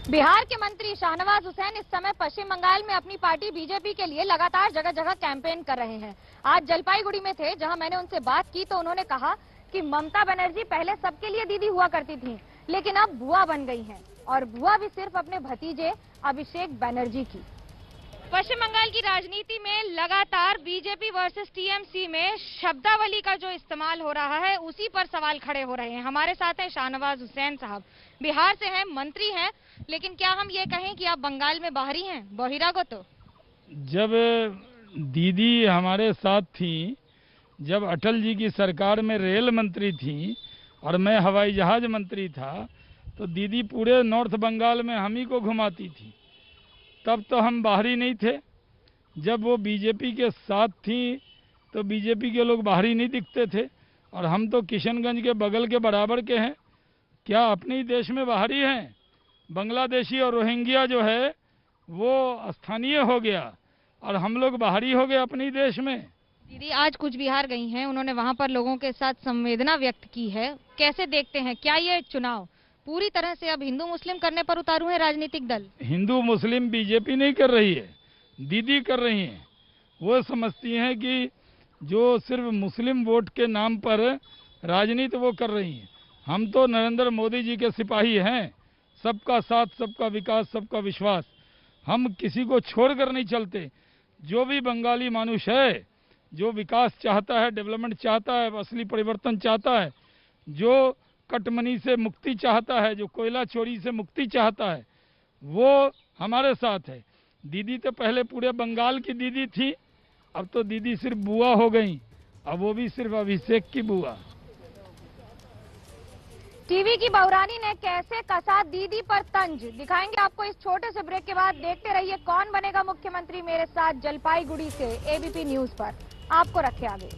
बिहार के मंत्री शाहनवाज हुसैन इस समय पश्चिम बंगाल में अपनी पार्टी बीजेपी के लिए लगातार जगह जगह कैंपेन कर रहे हैं। आज जलपाईगुड़ी में थे, जहां मैंने उनसे बात की तो उन्होंने कहा कि ममता बनर्जी पहले सबके लिए दीदी हुआ करती थी, लेकिन अब बुआ बन गई हैं, और बुआ भी सिर्फ अपने भतीजे अभिषेक बनर्जी की। पश्चिम बंगाल की राजनीति में लगातार बीजेपी वर्सेस टीएमसी में शब्दावली का जो इस्तेमाल हो रहा है, उसी पर सवाल खड़े हो रहे हैं। हमारे साथ हैं शाहनवाज हुसैन साहब, बिहार से हैं, मंत्री हैं, लेकिन क्या हम ये कहें कि आप बंगाल में बाहरी हैं, बहिरागत? जब दीदी हमारे साथ थी, जब अटल जी की सरकार में रेल मंत्री थी और मैं हवाई जहाज मंत्री था, तो दीदी पूरे नॉर्थ बंगाल में हम ही को घुमाती थी। तब तो हम बाहरी नहीं थे। जब वो बीजेपी के साथ थी तो बीजेपी के लोग बाहरी नहीं दिखते थे, और हम तो किशनगंज के बगल के बराबर के हैं। क्या अपने ही देश में बाहरी हैं? बांग्लादेशी और रोहिंग्या जो है वो स्थानीय हो गया और हम लोग बाहरी हो गए अपने ही देश में। दीदी आज कुछ बिहार गई हैं, उन्होंने वहां पर लोगों के साथ संवेदना व्यक्त की है। कैसे देखते हैं, क्या ये चुनाव पूरी तरह से अब हिंदू मुस्लिम करने पर उतारू है राजनीतिक दल? हिंदू मुस्लिम बीजेपी नहीं कर रही है, दीदी कर रही हैं। वो समझती हैं कि जो सिर्फ मुस्लिम वोट के नाम पर राजनीति वो कर रही हैं। हम तो नरेंद्र मोदी जी के सिपाही हैं, सबका साथ, सबका विकास, सबका विश्वास। हम किसी को छोड़कर नहीं चलते। जो भी बंगाली मानुष है, जो विकास चाहता है, डेवलपमेंट चाहता है, असली परिवर्तन चाहता है, जो कटमनी से मुक्ति चाहता है, जो कोयला चोरी से मुक्ति चाहता है, वो हमारे साथ है। दीदी तो पहले पूरे बंगाल की दीदी थी, अब तो दीदी सिर्फ बुआ हो गई, अब वो भी सिर्फ अभिषेक की बुआ। टीवी की बहुरानी ने कैसे कसा दीदी पर तंज, दिखाएंगे आपको इस छोटे से ब्रेक के बाद। देखते रहिए कौन बनेगा मुख्यमंत्री, मेरे साथ जलपाईगुड़ी से एबीपी न्यूज पर। आपको रखे आगे।